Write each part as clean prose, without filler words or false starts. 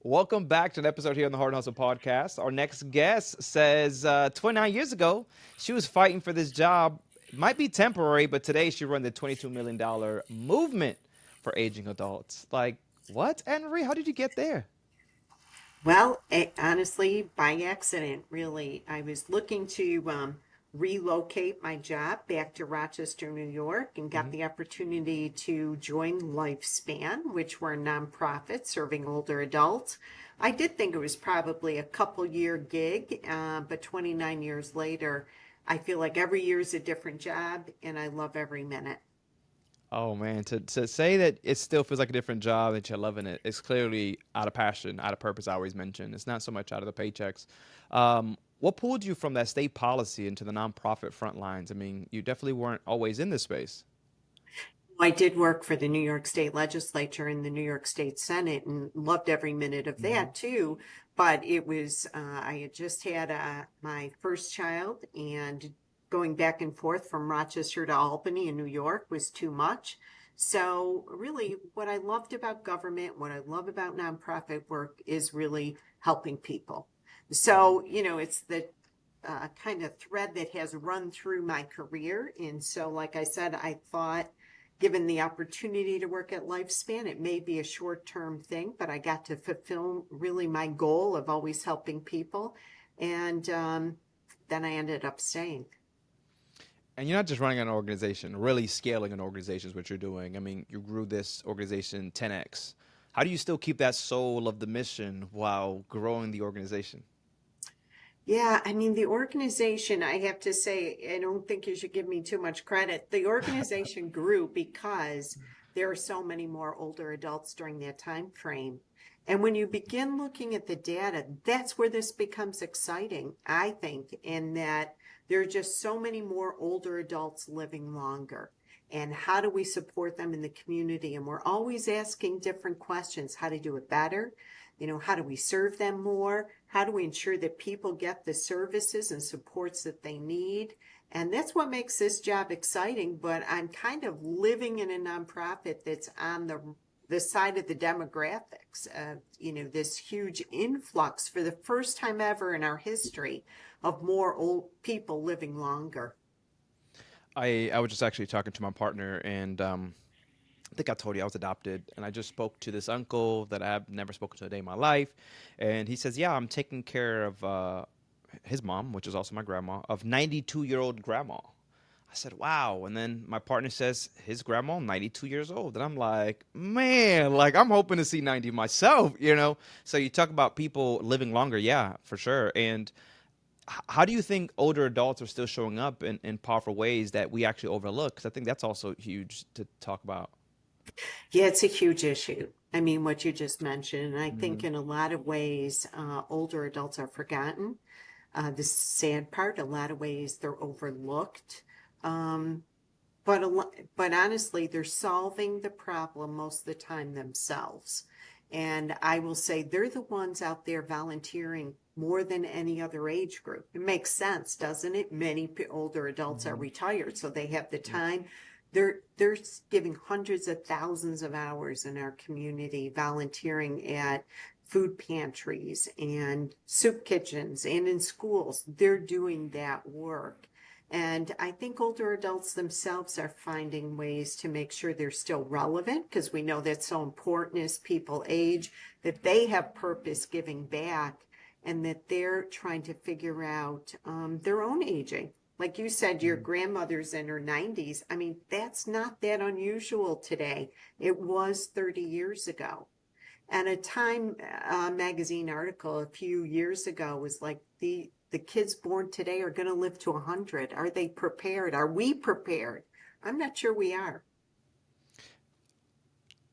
Welcome back to an episode here on the Hard Hustle Podcast. Our next guest says 29 years ago, she was fighting for this job. It might be temporary, but today she run the $22 million movement for aging adults. Like, what, Henry? How did you get there? Well, honestly, by accident, really. I was looking to relocate my job back to Rochester, New York, and got Hmm. the opportunity to join Lifespan, which were a nonprofit serving older adults. I did think it was probably a couple year gig, but 29 years later, I feel like every year is a different job, and I love every minute. Oh, man. To say that it still feels like a different job, that you're loving it, it's clearly out of passion, out of purpose, I always mention. It's not so much out of the paychecks. What pulled you from that state policy into the nonprofit front lines? I mean, you definitely weren't always in this space. I did work for the New York State Legislature and the New York State Senate and loved every minute of Hmm. that too. But it was, I had just had my first child, and going back and forth from Rochester to Albany in New York was too much. So, really, what I loved about government, what I love about nonprofit work is really helping people. So, it's the kind of thread that has run through my career. And so, like I said, I thought, given the opportunity to work at Lifespan, it may be a short term thing, but I got to fulfill really my goal of always helping people. And then I ended up staying. And you're not just running an organization, really scaling an organization is what you're doing. I mean, you grew this organization 10x. How do you still keep that soul of the mission while growing the organization? Yeah, I mean, the organization, I have to say, I don't think you should give me too much credit. The organization grew because there are so many more older adults during that time frame. And when you begin looking at the data, that's where this becomes exciting, I think, in that there are just so many more older adults living longer. And how do we support them in the community? And we're always asking different questions: how to do it better, how do we serve them more? How do we ensure that people get the services and supports that they need? And that's what makes this job exciting. But I'm kind of living in a nonprofit that's on the side of the demographics of, this huge influx for the first time ever in our history of more old people living longer. I was just actually talking to my partner, and I think I told you I was adopted, and I just spoke to this uncle that I've never spoken to a day in my life, and he says, "Yeah, I'm taking care of his mom, which is also my grandma, of 92-year-old grandma." I said, "Wow!" And then my partner says his grandma, 92 years old, and I'm like, "Man, like I'm hoping to see 90 myself, you know." So you talk about people living longer, yeah, for sure, and how do you think older adults are still showing up in powerful ways that we actually overlook? Because I think that's also huge to talk about. Yeah, it's a huge issue. I mean, what you just mentioned. And I think Hmm. in a lot of ways, older adults are forgotten. The sad part, a lot of ways they're overlooked. Um, but honestly, they're solving the problem most of the time themselves. And I will say they're the ones out there volunteering more than any other age group. It makes sense, doesn't it? Many older adults are Hmm. retired, so they have the Yep. time. They're giving hundreds of thousands of hours in our community volunteering at food pantries and soup kitchens and in schools. They're doing that work. And I think older adults themselves are finding ways to make sure they're still relevant, because we know that's so important as people age, that they have purpose giving back, and that they're trying to figure out their own aging. Like you said, your Mhm. grandmother's in her 90s. I mean, that's not that unusual today. It was 30 years ago. And a Time magazine article a few years ago was like, the kids born today are going to live to 100. Are they prepared? Are we prepared? I'm not sure we are.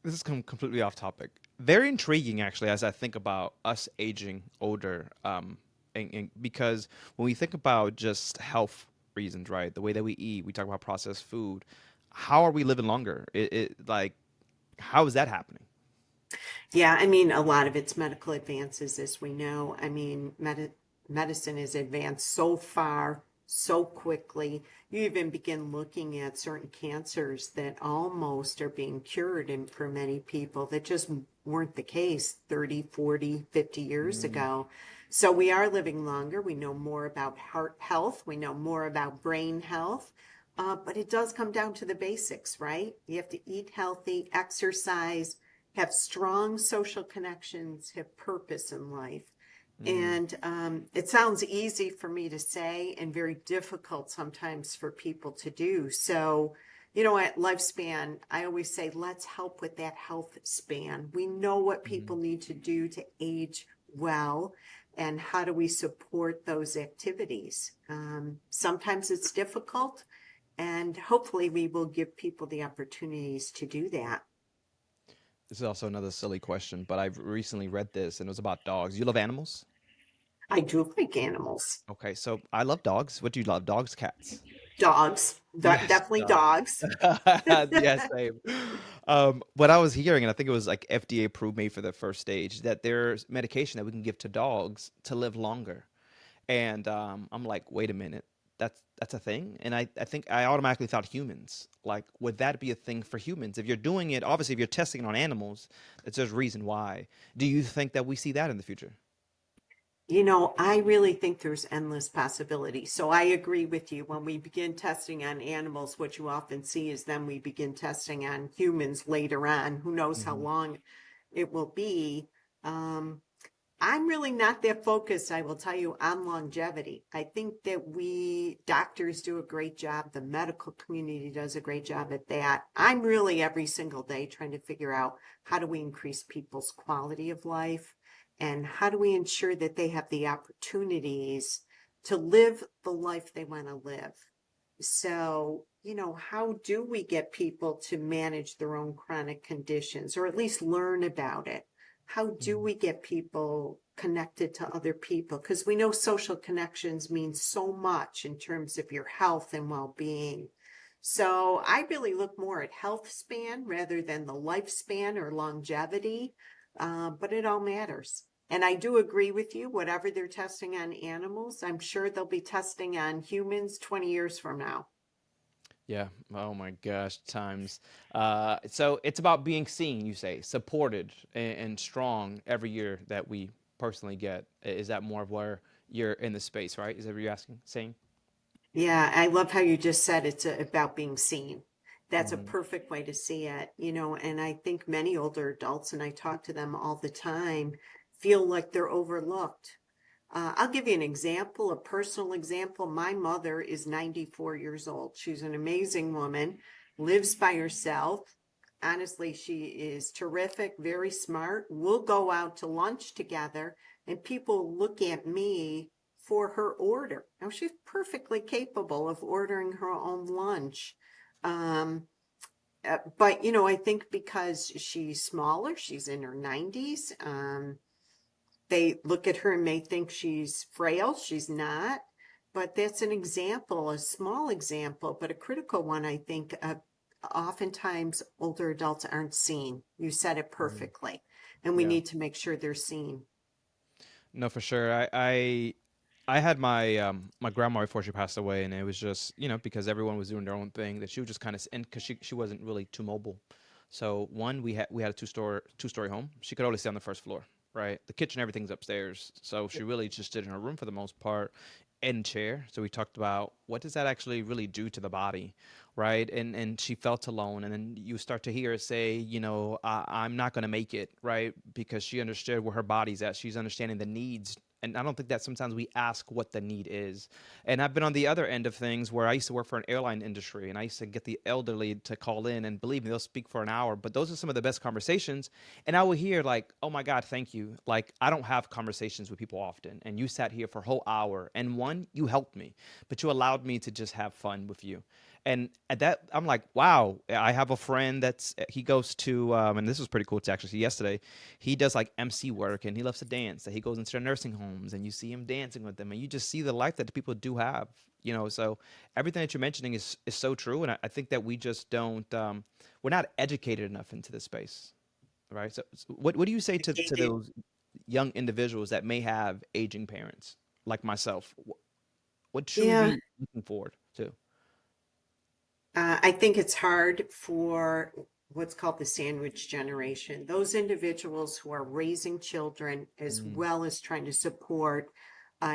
This is completely off topic. Very intriguing, actually, as I think about us aging older. And because when we think about just health reasons, right? The way that we eat, we talk about processed food. How are we living longer? Like, how is that happening? Yeah, I mean, a lot of it's medical advances, as we know. I mean, medicine has advanced so far, so quickly. You even begin looking at certain cancers that almost are being cured, and for many people, that just weren't the case 30, 40, 50 years Mm, ago. So we are living longer. We know more about heart health. We know more about brain health. But it does come down to the basics, right? You have to eat healthy, exercise, have strong social connections, have purpose in life. mm. And it sounds easy for me to say and very difficult sometimes for people to do. So, at lifespan, I always say, let's help with that health span. We know what people Mhm. need to do to age well, and how do we support those activities? Sometimes it's difficult, and hopefully, we will give people the opportunities to do that. This is also another silly question, but I've recently read this and it was about dogs. You love animals? I do like animals, Okay, so I love dogs. What do you love? Dogs, cats? dogs, Yes, definitely dogs. dogs. Yes, same. What I was hearing, and I think it was like FDA approved maybe for the first stage, that there's medication that we can give to dogs to live longer. And I'm like, wait a minute, that's a thing? And I think I automatically thought humans. Like, would that be a thing for humans? If you're doing it, obviously, if you're testing it on animals, there's a reason why. Do you think that we see that in the future? I really think there's endless possibilities. So I agree with you. When we begin testing on animals, what you often see is then we begin testing on humans later on. Who knows how Hmm. long it will be? Um, I'm really not that focused, I will tell you, on longevity. I think that we doctors do a great job. The medical community does a great job at that. I'm really every single day trying to figure out how do we increase people's quality of life and how do we ensure that they have the opportunities to live the life they want to live. So, how do we get people to manage their own chronic conditions or at least learn about it? How do we get people connected to other people? Because we know social connections mean so much in terms of your health and well-being. So I really look more at health span rather than the lifespan or longevity, but it all matters. And I do agree with you, whatever they're testing on animals, I'm sure they'll be testing on humans 20 years from now. Yeah. Oh my gosh, times. So it's about being seen, you say, supported and strong every year that we personally get. Is that more of where you're in the space, right? Is that what you're asking, saying? Yeah, I love how you just said it's about being seen. That's a Hmm. perfect way to see it, and I think many older adults, and I talk to them all the time, feel like they're overlooked. I'll give you an example, a personal example. My mother is 94 years old. She's an amazing woman, lives by herself. Honestly, she is terrific, very smart. We'll go out to lunch together, and people look at me for her order. Now, she's perfectly capable of ordering her own lunch. Um, but, I think because she's smaller, she's in her 90s, they look at her and may think she's frail. She's not. But that's an example, a small example, but a critical one, I think. Oftentimes, older adults aren't seen. You said it Hmm. perfectly. And we Yeah. need to make sure they're seen. No, for sure. I had my grandma before she passed away, and it was just because everyone was doing their own thing that she was just kind of and because she wasn't really too mobile. So one we had a two story home. She could only stay on the first floor, right? The kitchen, everything's upstairs. So she really just stayed in her room for the most part, in chair. So we talked about what does that actually really do to the body, right? And she felt alone, and then you start to hear her say, I'm not gonna make it, right? Because she understood where her body's at. She's understanding the needs. And I don't think that sometimes we ask what the need is. And I've been on the other end of things where I used to work for an airline industry and I used to get the elderly to call in and believe me, they'll speak for an hour. But those are some of the best conversations. And I would hear like, oh my God, thank you. Like I don't have conversations with people often. And you sat here for a whole hour. And one, you helped me, but you allowed me to just have fun with you. And at that, I'm like, wow. I have a friend he goes to, and this was pretty cool to actually see yesterday. He does like MC work and he loves to dance. So he goes into the nursing homes and you see him dancing with them, and you just see the life that the people do have. So everything that you're mentioning is so true, and I think that we just don't, we're not educated enough into this space, right? So what do you say to those young individuals that may have aging parents like myself? What should we Yeah, be looking forward to? I think it's hard for what's called the sandwich generation. Those individuals who are raising children as Mm, well as trying to support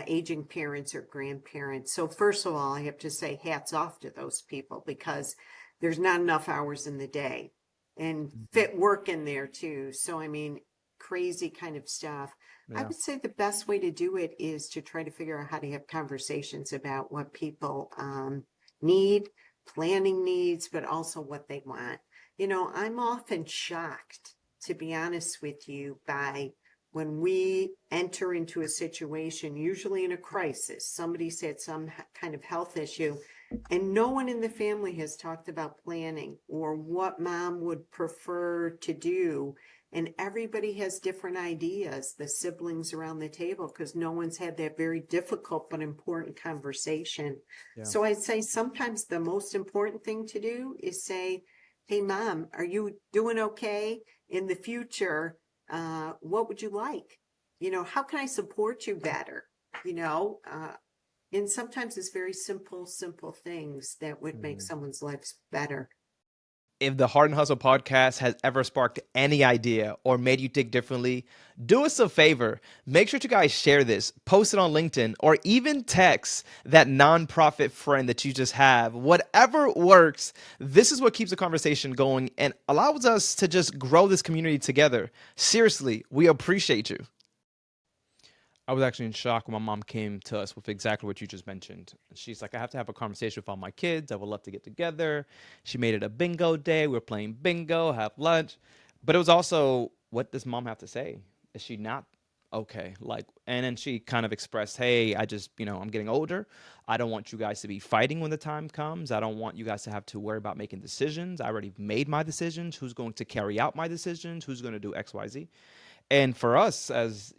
aging parents or grandparents. So first of all, I have to say hats off to those people because there's not enough hours in the day and mhm. fit work in there too. So I mean, crazy kind of stuff. I Yeah. would say the best way to do it is to try to figure out how to have conversations about what people need, planning needs, but also what they want. You know, I'm often shocked, to be honest with you, by when we enter into a situation, usually in a crisis, somebody's had some kind of health issue, and no one in the family has talked about planning or what mom would prefer to do. And everybody has different ideas, the siblings around the table, because no one's had that very difficult but important conversation. Yeah. So I'd say sometimes the most important thing to do is say, hey, mom, are you doing okay? In the future, what would you like? You know, how can I support you better? You know, and sometimes it's very simple, simple things that would make Mhm. someone's lives better. If the Heart and Hustle podcast has ever sparked any idea or made you think differently, do us a favor. Make sure to guys share this, post it on LinkedIn, or even text that nonprofit friend that you just have. Whatever works, this is what keeps the conversation going and allows us to just grow this community together. Seriously, we appreciate you. I was actually in shock when my mom came to us with exactly what you just mentioned. She's like, I have to have a conversation with all my kids. I would love to get together. She made it a bingo day. We were playing bingo, have lunch. But it was also, what does mom have to say? Is she not okay? Like, and then she kind of expressed, hey, I just, I'm getting older. I don't want you guys to be fighting when the time comes. I don't want you guys to have to worry about making decisions. I already made my decisions. Who's going to carry out my decisions? Who's going to do X, Y, Z? And for us, as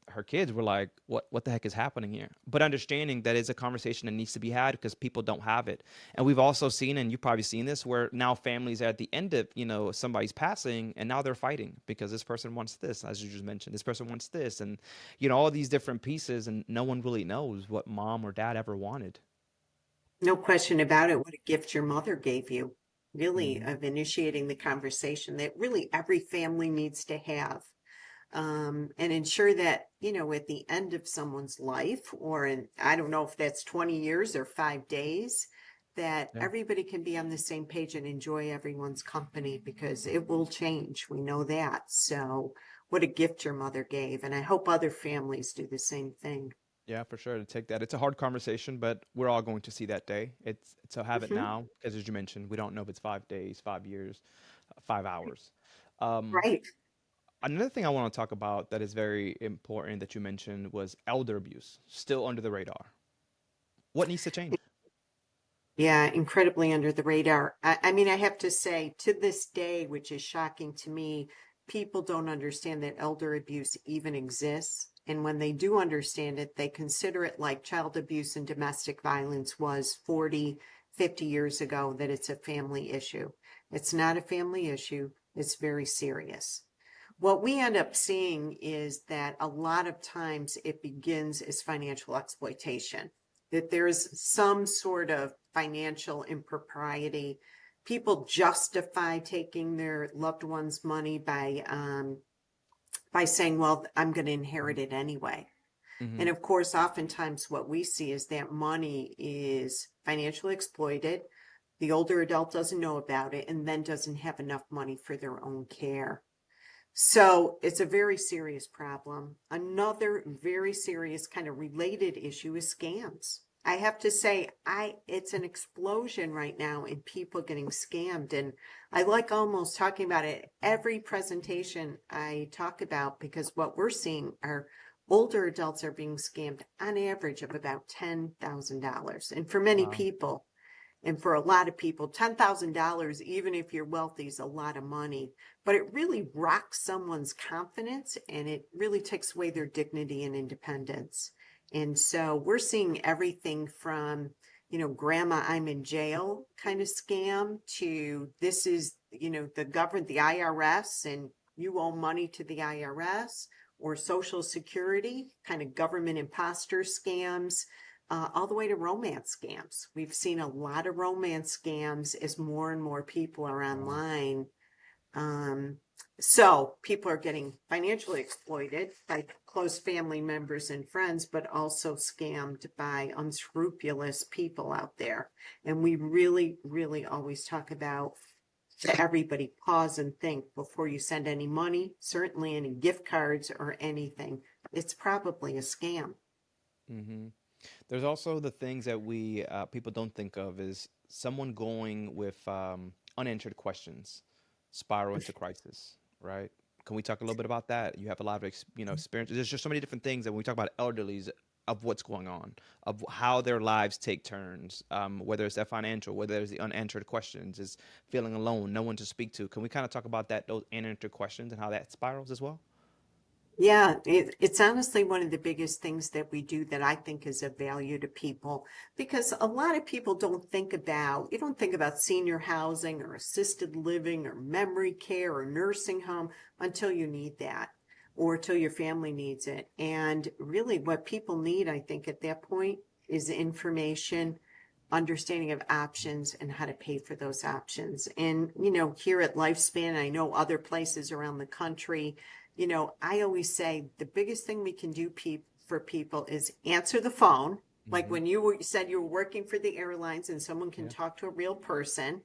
her kids were like, what the heck is happening here? But understanding that is a conversation that needs to be had because people don't have it. And we've also seen, and you've probably seen this, where now families are at the end of somebody's passing, and now they're fighting because this person wants this, as you just mentioned, this person wants this, and all these different pieces, and no one really knows what mom or dad ever wanted. No question about it. What a gift your mother gave you, really, Hmm. of initiating the conversation that really every family needs to have. And ensure that, you know, at the end of someone's life, or in, I don't know if that's 20 years or 5 days, that Yeah. everybody can be on the same page and enjoy everyone's company because it will change. We know that. So, what a gift your mother gave. And I hope other families do the same thing. Yeah, for sure. To take that, it's a hard conversation, but we're all going to see that day. It's a habit Hmm. now, because as you mentioned, we don't know if it's 5 days, 5 years, 5 hours. Um, Right. Another thing I want to talk about that is very important that you mentioned was elder abuse, still under the radar. What needs to change? Yeah, incredibly under the radar. I mean, I have to say, to this day, which is shocking to me, people don't understand that elder abuse even exists. And when they do understand it, they consider it like child abuse and domestic violence was 40, 50 years ago, that it's a family issue. It's not a family issue, it's very serious. What we end up seeing is that a lot of times it begins as financial exploitation, that there's some sort of financial impropriety. People justify taking their loved one's money by saying, well, I'm going to inherit it anyway. Mm-hmm. And of course, oftentimes what we see is that money is financially exploited. The older adult doesn't know about it and then doesn't have enough money for their own care. So it's a very serious problem. Another very serious kind of related issue is scams. I have to say, it's an explosion right now in people getting scammed. And I like almost talking about it every presentation I talk about because what we're seeing are older adults are being scammed on average of about $10,000. And for many Wow. people, and for a lot of people, $10,000, even if you're wealthy, is a lot of money. But it really rocks someone's confidence and it really takes away their dignity and independence. And so we're seeing everything from, you know, grandma, I'm in jail kind of scam to this is, you know, the government, the IRS, and you owe money to the IRS, or Social Security, kind of government imposter scams, all the way to romance scams. We've seen a lot of romance scams as more and more people are Wow. online. Um, so people are getting financially exploited by close family members and friends, but also scammed by unscrupulous people out there. And we really, really always talk about to everybody pause and think before you send any money, certainly any gift cards or anything. It's probably a scam. Hmm. There's also the things that we people don't think of is someone going with unanswered questions spiral into crisis, right? Can we talk a little bit about that? You have a lot of experience. There's just so many different things that when we talk about elderlies of what's going on, of how their lives take turns, whether it's their financial, whether it's the unanswered questions, is feeling alone, no one to speak to. Can we kind of talk about that, those unanswered questions and how that spirals as well? Yeah, it's honestly one of the biggest things that we do that I think is of value to people because a lot of people you don't think about senior housing or assisted living or memory care or nursing home until you need that or until your family needs it. And really, what people need, I think, at that point is information, understanding of options, and how to pay for those options. And, here at Lifespan, I know other places around the country. I always say the biggest thing we can do for people is answer the phone. Like Hmm. when said you were working for the airlines and someone can Yeah. talk to a real person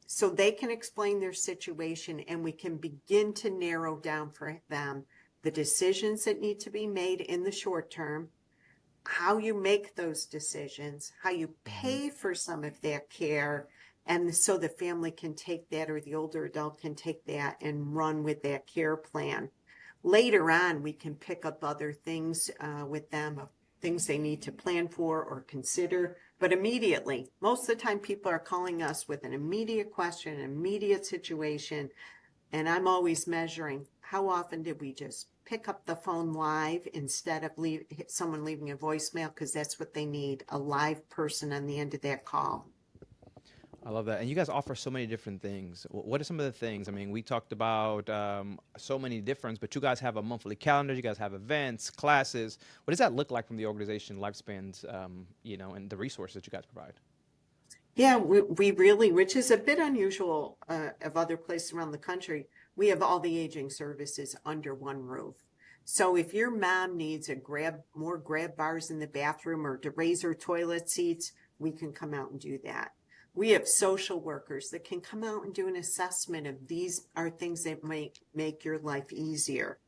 so they can explain their situation and we can begin to narrow down for them the decisions that need to be made in the short term, how you make those decisions, how you Hmm. pay for some of that care, and so the family can take that or the older adult can take that and run with that care plan. Later on, we can pick up other things with them, of things they need to plan for or consider. But immediately, most of the time, people are calling us with an immediate question, an immediate situation, and I'm always measuring how often did we just pick up the phone live instead of someone leaving a voicemail because that's what they need, a live person on the end of that call. I love that. And you guys offer so many different things. What are some of the things? I mean, we talked about so many different, but you guys have a monthly calendar. You guys have events, classes. What does that look like from the organization lifespans, and the resources that you guys provide? Yeah, we really, which is a bit unusual of other places around the country, we have all the aging services under one roof. So if your mom needs more grab bars in the bathroom or to raise her toilet seats, we can come out and do that. We have social workers that can come out and do an assessment of these are things that might make your life easier.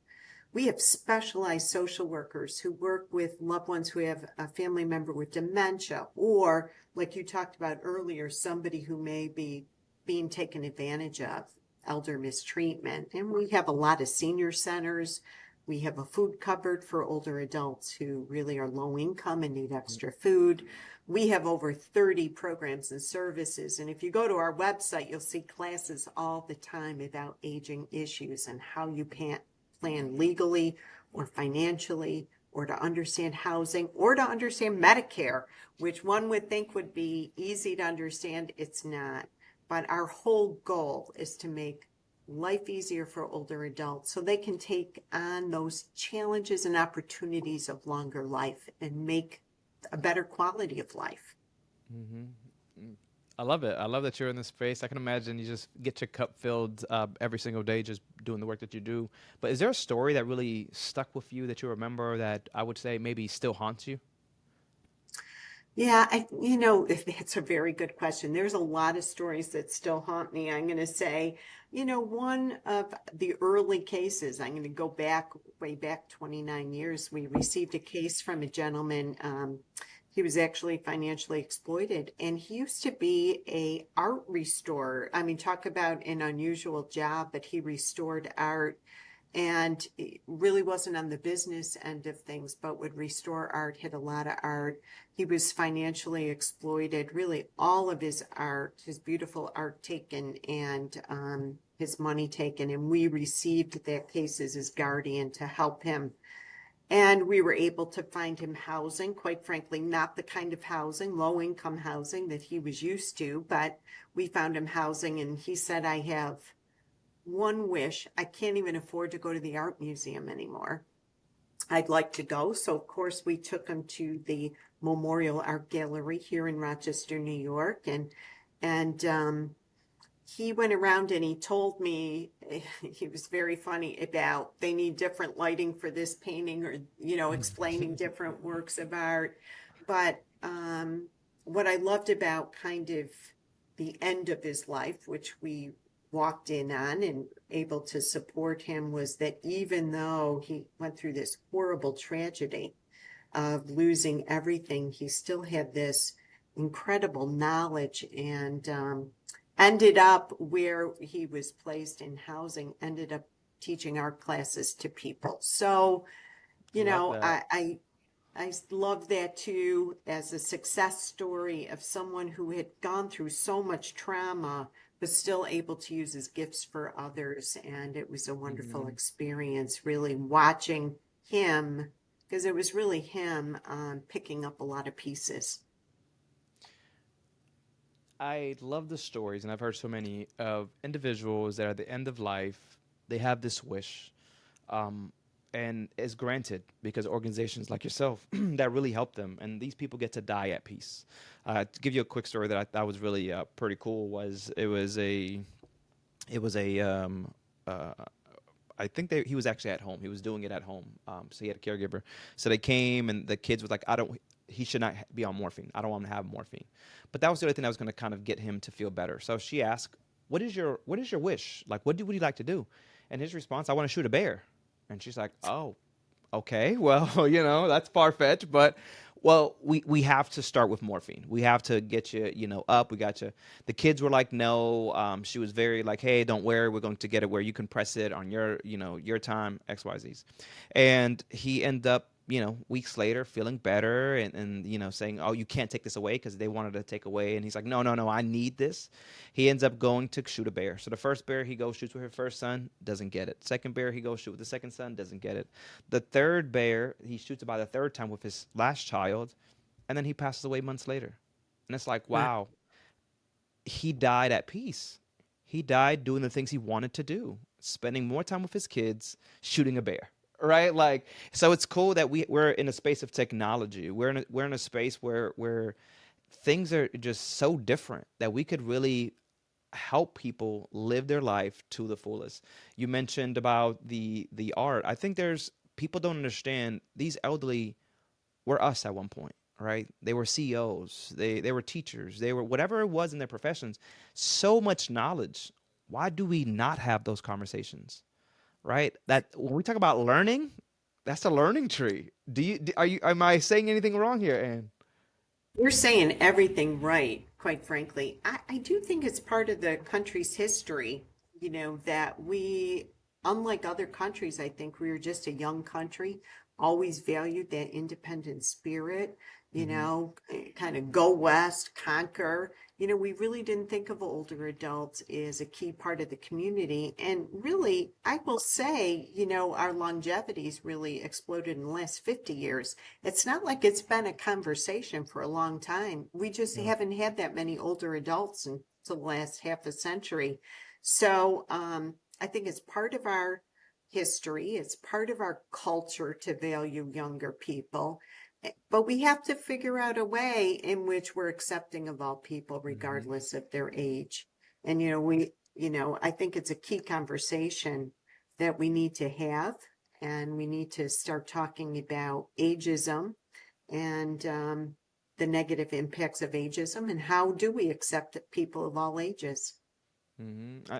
We have specialized social workers who work with loved ones who have a family member with dementia, or like you talked about earlier, somebody who may be being taken advantage of, elder mistreatment. And we have a lot of senior centers. We have a food cupboard for older adults who really are low income and need extra food. We have over 30 programs and services. And if you go to our website, you'll see classes all the time about aging issues and how you plan legally or financially or to understand housing or to understand Medicare, which one would think would be easy to understand. It's not. But our whole goal is to make life easier for older adults so they can take on those challenges and opportunities of longer life and make a better quality of life. Hmm. I love it. I love that you're in this space. I can imagine you just get your cup filled every single day, just doing the work that you do. But is there a story that really stuck with you that you remember that I would say maybe still haunts you? Yeah, that's a very good question. There's a lot of stories that still haunt me. I'm going to say, one of the early cases, I'm going to go back way back 29 years. We received a case from a gentleman. He was actually financially exploited, and he used to be a art restorer. I mean, talk about an unusual job, but he restored art and really wasn't on the business end of things, but would restore art, had a lot of art. He was financially exploited, really all of his art, his beautiful art taken and his money taken. And we received that case as his guardian to help him. And we were able to find him housing, quite frankly, not the kind of housing, low income housing that he was used to, but we found him housing. And he said, I have one wish. I can't even afford to go to the art museum anymore. I'd like to go. So, of course, we took him to the Memorial Art Gallery here in Rochester, New York, and he went around and he told me, he was very funny about they need different lighting for this painting, or, explaining different works of art. But what I loved about kind of the end of his life, which we walked in on and able to support him, was that even though he went through this horrible tragedy of losing everything, he still had this incredible knowledge, and ended up where he was placed in housing, ended up teaching art classes to people. So, you Love know, that. I love that too, as a success story of someone who had gone through so much trauma, but still able to use his gifts for others. And it was a wonderful Hmm. experience, really watching him, because it was really him picking up a lot of pieces. I love the stories, and I've heard so many of individuals that at the end of life, they have this wish, um, and is granted because organizations like yourself that really help them, and these people get to die at peace. To give you a quick story that I thought was really pretty cool was it was a uh, I think he was actually at home. He was doing it at home. So he had a caregiver. So they came and the kids was like, I don't, he should not be on morphine. I don't want him to have morphine. But that was the only thing that was going to kind of get him to feel better. So she asked, what is your wish? Like, what do you like to do? And his response, I want to shoot a bear. And she's like, oh, okay, well, that's far fetched, but well, we have to start with morphine. We have to get you, up. We got you. The kids were like, no. She was very like, hey, don't worry. We're going to get it where you can press it on your time, XYZs. And he ended up, weeks later feeling better and saying, oh, you can't take this away because they wanted to take away. And he's like, no, no, no, I need this. He ends up going to shoot a bear. So the first bear he goes shoots with her first son, doesn't get it. Second bear he goes shoot with the second son, doesn't get it. The third bear he shoots about the third time with his last child, and then he passes away months later. And it's like, Wow. wow, he died at peace. He died doing the things he wanted to do, spending more time with his kids, shooting a bear. Right? Like, so it's cool that we're in a space of technology. We're in a space where things are just so different that we could really help people live their life to the fullest. You mentioned about the art. I think there's people don't understand these elderly were us at one point, right? They were CEOs, they were teachers, they were whatever it was in their professions. So much knowledge. Why do we not have those conversations? Right? That when we talk about learning, that's a learning tree. Are you am I saying anything wrong here, Anne? You're saying everything right, quite frankly. I do think it's part of the country's history, that we, unlike other countries, I think we were just a young country, always valued that independent spirit, Mm-hmm. kind of go west, conquer. We really didn't think of older adults as a key part of the community. And really, I will say, our longevity's really exploded in the last 50 years. It's not like it's been a conversation for a long time. We just Yeah. haven't had that many older adults until the last half a century. So I think it's part of our history, it's part of our culture to value younger people. But we have to figure out a way in which we're accepting of all people, Mm-hmm. regardless of their age. And, I think it's a key conversation that we need to have, and we need to start talking about ageism and the negative impacts of ageism, and how do we accept people of all ages.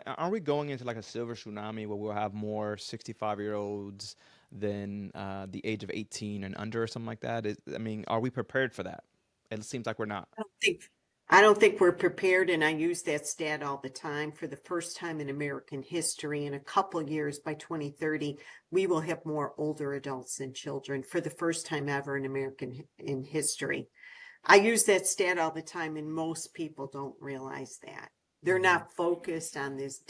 Are we going into like a silver tsunami where we'll have more 65-year-olds than the age of 18 and under or something like that? I mean, are we prepared for that? It seems like we're not. I don't think I don't think we're prepared, and I use that stat all the time. For the first time in American history, in a couple years, by 2030, we will have more older adults than children for the first time ever in American in history. I use that stat all the time, and most people don't realize that. They're Mm-hmm. not focused on this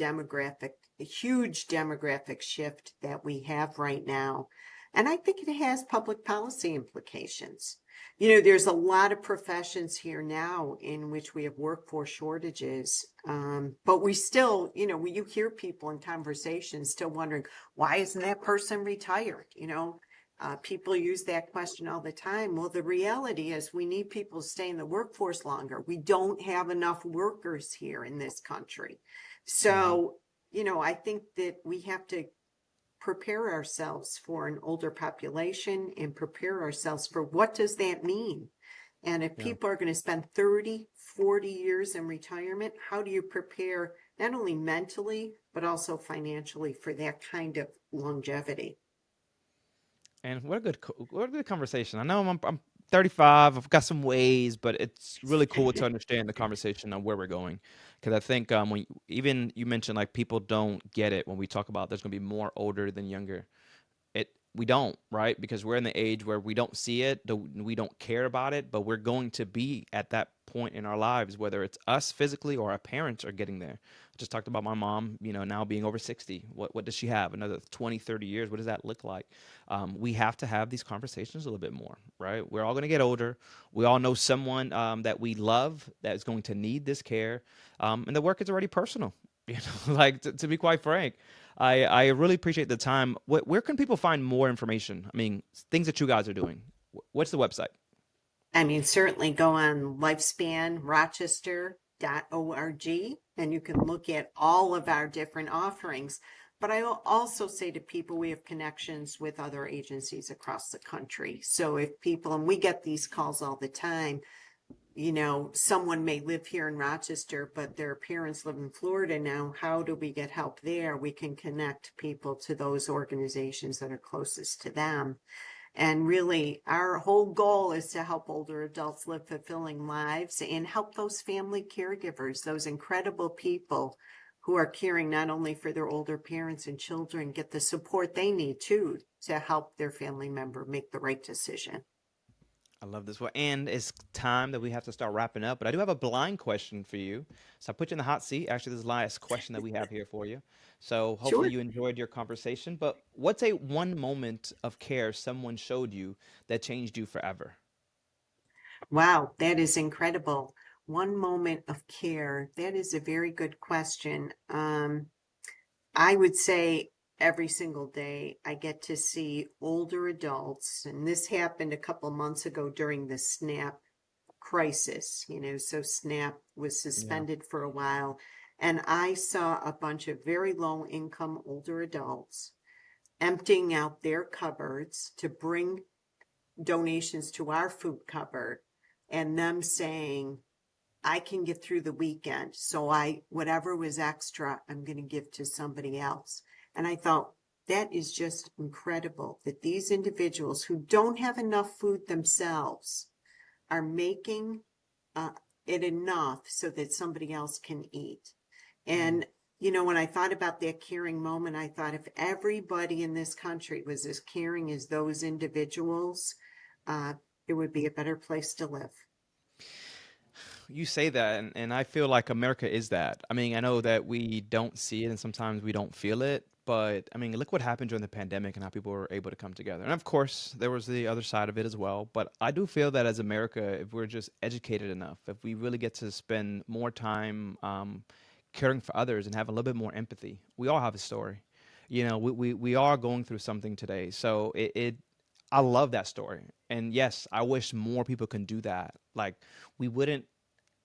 huge demographic shift that we have right now. And I think it has public policy implications. There's a lot of professions here now in which we have workforce shortages, but we still, you hear people in conversations still wondering, why isn't that person retired? People use that question all the time. Well, the reality is we need people to stay in the workforce longer. We don't have enough workers here in this country. Hmm. So, I think that we have to prepare ourselves for an older population and prepare ourselves for what does that mean? And if Yeah. people are going to spend 30, 40 years in retirement, how do you prepare not only mentally, but also financially for that kind of longevity? And what a good conversation. I know I'm 35. I've got some ways, but it's really cool to understand the conversation on where we're going. Because I think when even you mentioned like people don't get it when we talk about there's going to be more older than younger. We don't, right? Because we're in the age where we don't see it, we don't care about it, but we're going to be at that point in our lives, whether it's us physically or our parents are getting there. I just talked about my mom, now being over 60. What does she have? Another 20, 30 years? What does that look like? We have to have these conversations a little bit more, right? We're all going to get older. We all know someone that we love that is going to need this care. And the work is already personal, like to be quite frank. I really appreciate the time. Where can people find more information? I mean, things that you guys are doing. What's the website? I mean, certainly go on lifespanrochester.org and you can look at all of our different offerings. But I will also say to people, we have connections with other agencies across the country. So if people, and we get these calls all the time, someone may live here in Rochester, but their parents live in Florida now. How do we get help there? We can connect people to those organizations that are closest to them. And really, our whole goal is to help older adults live fulfilling lives and help those family caregivers, those incredible people who are caring not only for their older parents and children, get the support they need too to help their family member make the right decision. I love this one. And it's time that we have to start wrapping up. But I do have a blind question for you. So I put you in the hot seat. Actually, this is the last question that we have here for you. So hopefully Sure. you enjoyed your conversation. But what's a one moment of care someone showed you that changed you forever? Wow, that is incredible. One moment of care. That is a very good question. I would say every single day I get to see older adults, and this happened a couple months ago during the SNAP crisis, so SNAP was Yeah. suspended for a while. And I saw a bunch of very low income older adults emptying out their cupboards to bring donations to our food cupboard and them saying, I can get through the weekend. So whatever was extra, I'm going to give to somebody else. And I thought that is just incredible that these individuals who don't have enough food themselves are making uh, it enough so that somebody else can eat. Mm. And, when I thought about that caring moment, I thought if everybody in this country was as caring as those individuals, uh, it would be a better place to live. You say that, and I feel like America is that. I mean, I know that we don't see it and sometimes we don't feel it, but I mean, look what happened during the pandemic and how people were able to come together. And of course, there was the other side of it as well. But I do feel that as America, if we're just educated enough, if we really get to spend more time caring for others and have a little bit more empathy, we all have a story. We are going through something today. So I love that story. And yes, I wish more people can do that. Like, we wouldn't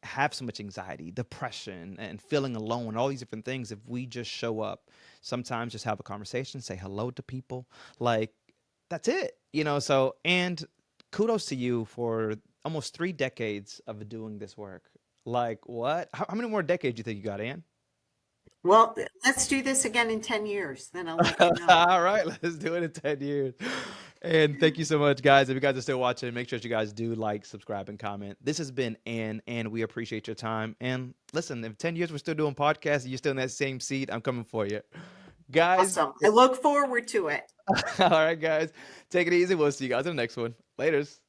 have so much anxiety, depression, and feeling alone, all these different things if we just show up. Sometimes just have a conversation, say hello to people. Like, that's it, So, and kudos to you for almost 3 decades of doing this work. Like, what? How many more decades do you think you got, Ann? Well, let's do this again in 10 years, then I'll let you know. All right, let's do it in 10 years. And thank you so much, guys. If you guys are still watching, make sure you guys do like, subscribe, and comment. This has been Ann, and we appreciate your time. And listen, if 10 years we're still doing podcasts and you're still in that same seat, I'm coming for you. Guys, Awesome. I look forward to it. all right, guys, take it easy. We'll see you guys in the next one. Laters.